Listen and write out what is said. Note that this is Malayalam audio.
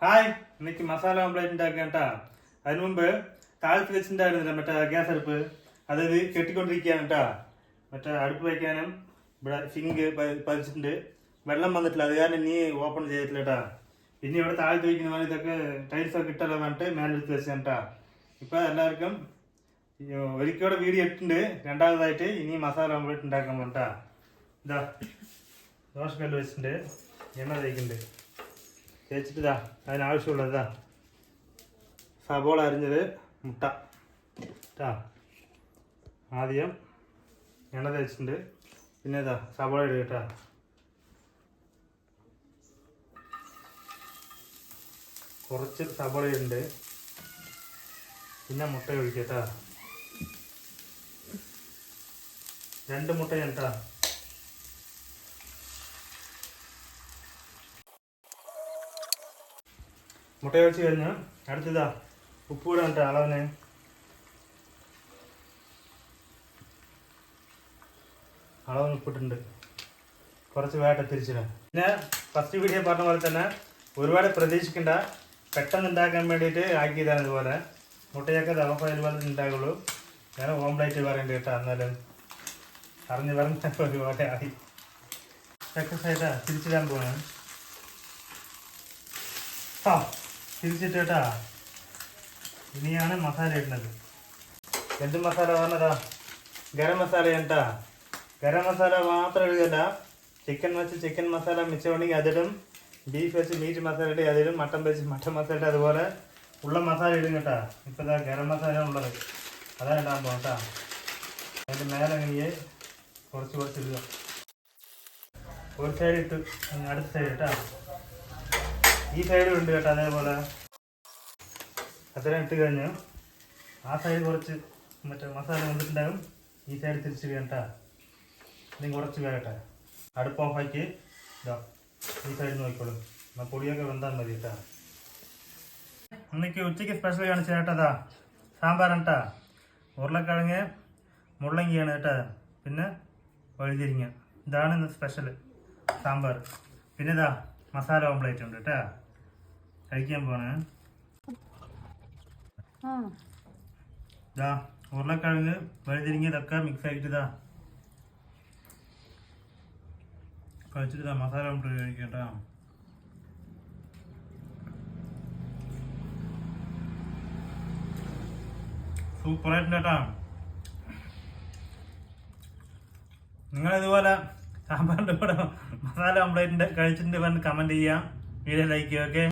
ഹായ്, இன்னைக்கு മസാല ഓംപ്ലേറ്റ് ഉണ്ടാക്കാം കേട്ടാ. അതിന് മുമ്പ് താഴത്ത് വെച്ചിട്ടുണ്ടായിരുന്നില്ല മറ്റേ ഗ്യാസ് അടുപ്പ്, അതായത് കെട്ടിക്കൊണ്ടിരിക്കുകയാണ് കേട്ടാ. മറ്റേ അടുപ്പ് വയ്ക്കാനും ഇവിടെ സിങ്ക് പതിച്ചിട്ടുണ്ട്, വെള്ളം വന്നിട്ടില്ല, അത് കാരണം ഇനി ഓപ്പൺ ചെയ്തിട്ടില്ല കേട്ടാ. ഇനി ഇവിടെ താഴത്ത് വയ്ക്കുന്ന ഇതൊക്കെ ടൈൽസ് ഒക്കെ ഇട്ടല്ലോ പറഞ്ഞിട്ട് മേലെടുത്ത് വെച്ചാൽ കേട്ടാ. ഇപ്പം എല്ലാവർക്കും ഒരിക്കലും വീഡിയോ ഇട്ടിട്ടുണ്ട്. രണ്ടാമതായിട്ട് ഇനി മസാല ഓംപ്ലേറ്റ് ഉണ്ടാക്കാൻ പോകട്ടാ. ഇതാ ദോശക്കല്ല് വെച്ചിട്ടുണ്ട്, എണ്ണ തേക്കുന്നുണ്ട്, തേച്ചിട്ട് ഇതാ അതിനാവശ്യമുള്ളത് ഇതാ സബോള അരിഞ്ഞത്, മുട്ട കേട്ടാ. ആദ്യം എണ്ണ തേച്ചിട്ടുണ്ട്, പിന്നെ ഇതാ സബോള ഇടുക കേട്ടാ. കുറച്ച് സബോള ഇടുന്നുണ്ട്, പിന്നെ മുട്ട ഒഴിക്കുക കേട്ടാ. 2 മുട്ടയാണ് കേട്ടാ. മുട്ട ഒഴിച്ച് കഴിഞ്ഞ് അടുത്തതാ ഉപ്പ് കൂടെ കേട്ടോ, അളവിന് ഉപ്പിട്ടുണ്ട്. കുറച്ച് വേട്ട തിരിച്ചിടാം. പിന്നെ ഫസ്റ്റ് വീഡിയോ പറഞ്ഞ പോലെ തന്നെ ഒരുപാട് പ്രതീക്ഷിക്കണ്ട, പെട്ടെന്ന് ഉണ്ടാക്കാൻ വേണ്ടിയിട്ട് ആക്കിയതാണ്. ഇതുപോലെ മുട്ടയൊക്കെ ദവഫയിൽ പോലെ ഉണ്ടാകുള്ളൂ. ഞാൻ ഓംപ്ലേറ്റ് പറയേണ്ടി കേട്ടോ. എന്നാലും പറഞ്ഞ് ഒരുപാട് ആയി. സൈഡാ തിരിച്ചിടാൻ പോവാണ്. തിരിച്ചിട്ട് കേട്ടാ. ഇനിയാണ് മസാല ഇടുന്നത്. എന്ത് മസാല പറഞ്ഞതാ? ഗരം മസാല കേട്ടാ. ഗരം മസാല മാത്രം ഇടുകയല്ല, ചിക്കൻ വെച്ച് ചിക്കൻ മസാല മിച്ചമുണ്ടെങ്കിൽ അതിടും, ബീഫ് വെച്ച് മീറ്റ് മസാല ഇട്ട് അതിടും, മട്ടൻ വെച്ച് മട്ടൻ മസാല ഇട്ട് അതുപോലെ ഉള്ള മസാല ഇടും കേട്ടാ. ഇപ്പം ഇതാ ഗരം മസാല ഉള്ളത്, അതാണ് ഇടാൻ പോകും കേട്ടാ. അതിൻ്റെ മേലെ ഇങ്ങനെ കുറച്ച് ഇടുക. ഒരു സൈഡ് ഇട്ട് അടുത്ത സൈഡ് കേട്ടാ. ഈ സൈഡും ഉണ്ട് കേട്ടോ. അതേപോലെ അത്രയും ഇട്ട് കഴിഞ്ഞ് ആ സൈഡ് കുറച്ച് മറ്റേ മസാല വന്നിട്ടുണ്ടാകും, ഈ സൈഡ് തിരിച്ച് കേട്ടാ. ഇനി കുറച്ച് വേകട്ടെ. അടുപ്പ് ഓഫാക്കി ഇതാ ഈ സൈഡ് നോക്കിക്കോളും. എന്നാൽ പൊടിയൊക്കെ വെന്താൽ മതി കേട്ടാ. ഇന്നേക്ക് ഉച്ചയ്ക്ക് സ്പെഷ്യൽ കാണിച്ചു കേട്ടതാ സാമ്പാറാണ് കേട്ടാ. ഉരുളക്കിഴങ്ങ് മുള്ളങ്കിയാണ് കേട്ടാ, പിന്നെ വഴുതിരിങ്ങ. ഇതാണ് ഇന്ന് സ്പെഷ്യൽ സാമ്പാർ. പിന്നെ ഇതാ മസാല ഓംപ്ലേറ്റ് ഉണ്ട് കേട്ടാ. കഴിക്കാൻ പോണേ. ഇതാ ഉരുളക്കിഴങ്ങ് വഴുതിരിങ്ങ ഇതൊക്കെ മിക്സ് ആക്കിയിട്ട് ഇതാ കഴിച്ചിട്ട് ഇതാ മസാല ഓംപ്ലേറ്റ് കഴിക്കട്ടാ. സൂപ്പറായിട്ടുണ്ട് കേട്ടാ. നിങ്ങളിതുപോലെ സാമ്പാറിൻ്റെ കൂടെ മസാല ഓംപ്ലേറ്റിൻ്റെ കഴിച്ചിട്ടുണ്ട് പറഞ്ഞ് കമൻറ്റ് ചെയ്യാം, വീഡിയോ ലൈക്ക് ചെയ്യുക. ഓക്കെ.